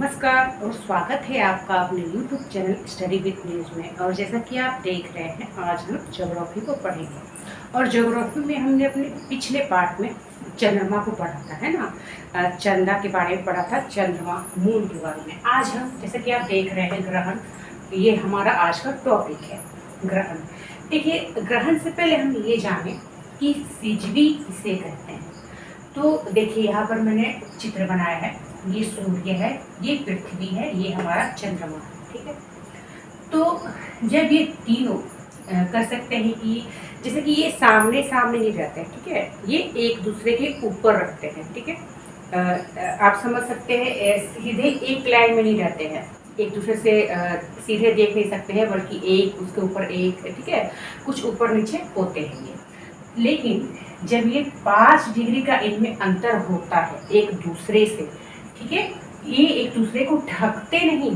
नमस्कार और स्वागत है आपका अपने YouTube channel study with news में। और जैसा कि आप देख रहे हैं, आज हम ज्योग्राफी को पढ़ेंगे। और ज्योग्राफी में हमने अपने पिछले पार्ट में चंद्रमा को पढ़ा था, है ना। चंदा के बारे में पढ़ा था, चंद्रमा मून के बारे में। आज हम, जैसे कि आप देख रहे हैं, ग्रहण, ये हमारा आज का टॉपिक है, ग्रहण। देखिए, ग्रहण से पहले हम ये जानें कि सिजवी किसे कहते हैं। तो देखिए, यहाँ पर मैंने चित्र बनाया है। ये सूर्य है, ये पृथ्वी है, ये हमारा चंद्रमा है, ठीक है। तो जब ये तीनों कर सकते हैं कि जैसे कि ये सामने सामने नहीं रहते हैं, ठीक है, ये एक दूसरे के ऊपर रखते हैं, ठीक है। आप समझ सकते हैं, सीधे एक लाइन में नहीं रहते हैं, एक दूसरे से सीधे देख नहीं सकते हैं, बल्कि एक उसके ऊपर एक, ठीक है, कुछ ऊपर नीचे होते हैं ये। लेकिन जब ये 5 डिग्री का इनमें अंतर होता है एक दूसरे से, ठीक है, ये एक दूसरे को ढकते नहीं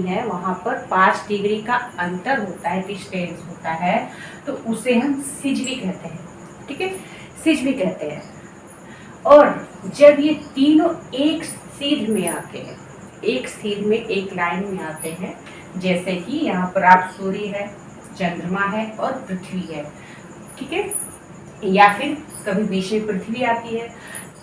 है, वहाँ पर 5 डिग्री का अंतर होता है, डिस्टेंस होता है, तो उसे हम सिजवी कहते हैं, ठीक है, सिजवी कहते हैं। और जब ये तीनों एक सीध में आते हैं, एक सीध में, एक लाइन में आते हैं, जैसे कि यहाँ पर आप सूर्य है, चंद्रमा है और पृथ्वी है, ठीक है, या फिर कभी बीच में पृथ्वी आती है,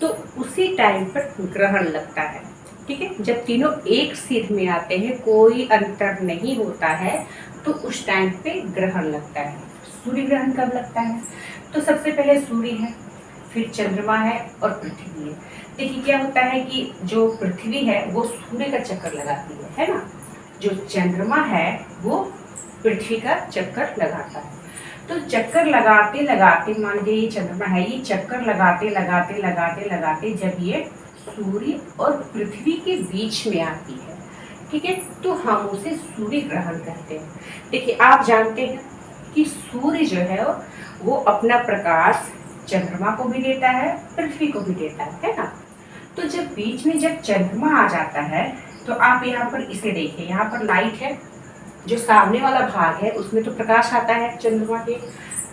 तो उसी टाइम पर ग्रहण लगता है, ठीक है। जब तीनों एक सीध में आते हैं, कोई अंतर नहीं होता है, तो उस टाइम पे ग्रहण लगता है। सूर्य ग्रहण कब लगता है? तो सबसे पहले सूर्य है, फिर चंद्रमा है और पृथ्वी है। देखिए, क्या होता है कि जो पृथ्वी है वो सूर्य का चक्कर लगाती है ना। जो चंद्रमा है वो पृथ्वी का चक्कर लगाता है। तो चक्कर लगाते लगाते, मान लीजिए ये चंद्रमा है, ये चक्कर लगाते लगाते लगाते लगाते जब ये सूर्य और पृथ्वी के बीच में आती है, ठीक है, तो हम उसे सूर्य ग्रहण कहते हैं। देखिए, आप जानते हैं कि सूर्य जो है वो अपना प्रकाश चंद्रमा को भी देता है, पृथ्वी को भी देता है ना। तो जब बीच में जब चंद्रमा आ जाता है, तो आप यहाँ पर इसे देखिए, यहाँ पर लाइट है, जो सामने वाला भाग है उसमें तो प्रकाश आता है चंद्रमा के,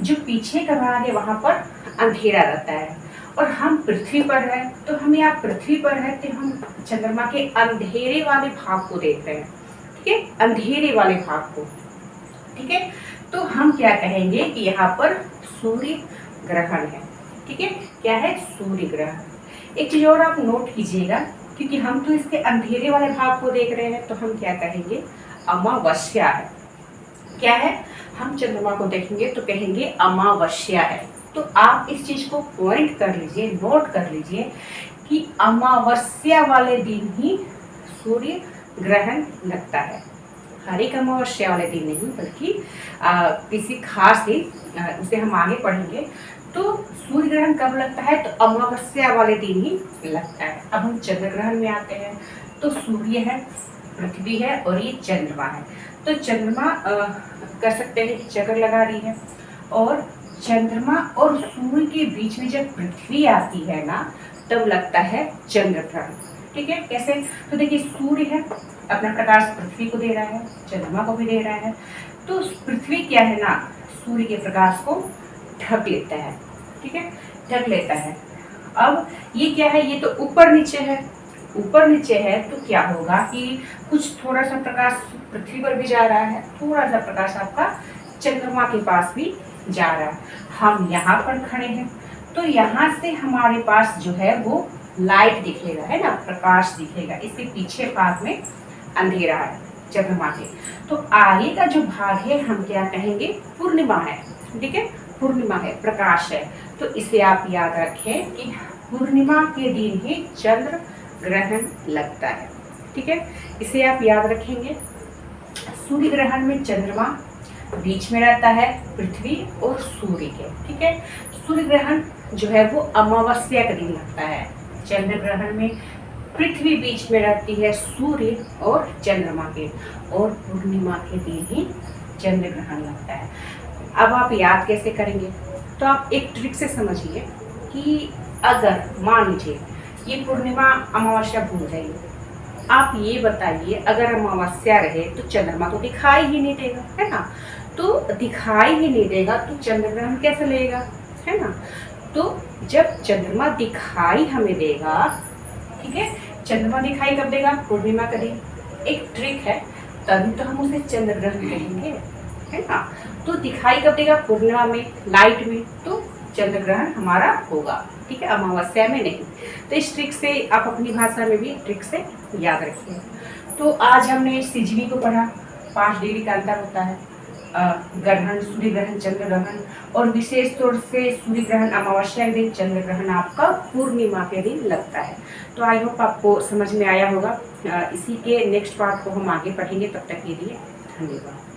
जो पीछे का भाग है वहां पर अंधेरा रहता है। और हम पृथ्वी पर हैं, तो हम यहाँ पृथ्वी पर है, तो हम चंद्रमा के अंधेरे वाले भाग को देख रहे हैं, ठीक है, अंधेरे वाले भाग को, ठीक है। तो हम क्या कहेंगे कि यहाँ पर सूर्य ग्रहण है, ठीक है। क्या है? सूर्य ग्रहण। एक चीज और आप नोट कीजिएगा, क्योंकि हम तो इसके अंधेरे वाले भाग को देख रहे हैं, तो हम क्या कहेंगे? अमावस्या है। क्या है? हम चंद्रमा को देखेंगे तो कहेंगे अमावस्या है। तो आप इस चीज को पॉइंट कर लीजिए, नोट कर लीजिए कि अमावस्या वाले दिन ही सूर्य ग्रहण लगता है। हर एक अमावस्या वाले दिन नहीं, बल्कि किसी खास दिन, उसे हम आगे पढ़ेंगे। तो सूर्य ग्रहण कब लगता है? तो अमावस्या वाले दिन ही लगता है। अब हम चंद्र ग्रहण में आते हैं। तो सूर्य है, पृथ्वी है और ये चंद्रमा है। तो चंद्रमा कर सकते हैं कि चक्कर लगा रही है, और चंद्रमा और सूर्य के बीच में जब पृथ्वी आती है ना, तब लगता है चंद्र ग्रहण, ठीक है। कैसे? तो देखिए, सूर्य है, अपना प्रकाश पृथ्वी को दे रहा है, चंद्रमा को भी दे रहा है। तो पृथ्वी क्या है ना, सूर्य के प्रकाश को ढक लेता है, ठीक है, ढक लेता है। अब ये क्या है? ये तो ऊपर नीचे है, ऊपर नीचे है, तो क्या होगा कि कुछ थोड़ा सा प्रकाश पृथ्वी पर भी जा रहा है, थोड़ा सा प्रकाश आपका चंद्रमा के पास भी जा रहा है। हम यहाँ पर खड़े हैं, तो यहाँ से हमारे पास जो है वो लाइट दिखेगा, है ना, प्रकाश दिखेगा। इसके पीछे भाग में अंधेरा है चंद्रमा के। तो आगे का जो भाग है हम क्या कहेंगे? पूर्णिमा है, ठीक है, पूर्णिमा है, प्रकाश है। तो इसे आप याद रखें कि पूर्णिमा के दिन ही चंद्र ग्रहण लगता है, ठीक है, इसे आप याद रखेंगे। सूर्य ग्रहण में चंद्रमा बीच में रहता है पृथ्वी और सूर्य के, ठीक है। सूर्य ग्रहण जो है वो अमावस्या के दिन लगता है। चंद्र ग्रहण में पृथ्वी बीच में रहती है सूर्य और चंद्रमा के, और पूर्णिमा के दिन ही चंद्र ग्रहण लगता है। अब आप याद कैसे करेंगे? तो आप एक ट्रिक से समझिए कि अगर मान लीजिए ये पूर्णिमा अमावस्या भूल जाइए, आप ये बताइए, अगर अमावस्या रहे तो चंद्रमा तो दिखाई ही नहीं देगा, है ना। तो दिखाई ही नहीं देगा तो चंद्र ग्रहण कैसे लेगा, है ना। तो जब चंद्रमा दिखाई हमें देगा, ठीक है, चंद्रमा दिखाई कब देगा? पूर्णिमा के दिन। एक ट्रिक है, तभी तो हम उसे चंद्र ग्रहण कहेंगे, है ना। तो दिखाई कब देगा? पूर्णिमा में, लाइट में, तो चंद्र ग्रहण हमारा होगा, ठीक है, अमावस्या में नहीं। तो इस ट्रिक से आप अपनी भाषा में भी ट्रिक से याद रखिए। तो आज हमने सीजीवी को पढ़ा, 5 डिग्री का अंतर होता है, ग्रहण, सूर्य ग्रहण, चंद्र ग्रहण, और विशेष तौर से सूर्य ग्रहण अमावस्या के दिन, चंद्र ग्रहण आपका पूर्णिमा के दिन लगता है। तो आई होप आपको समझ में आया होगा। इसी के नेक्स्ट पार्ट को हम आगे पढ़ेंगे, तब तक के लिए धन्यवाद।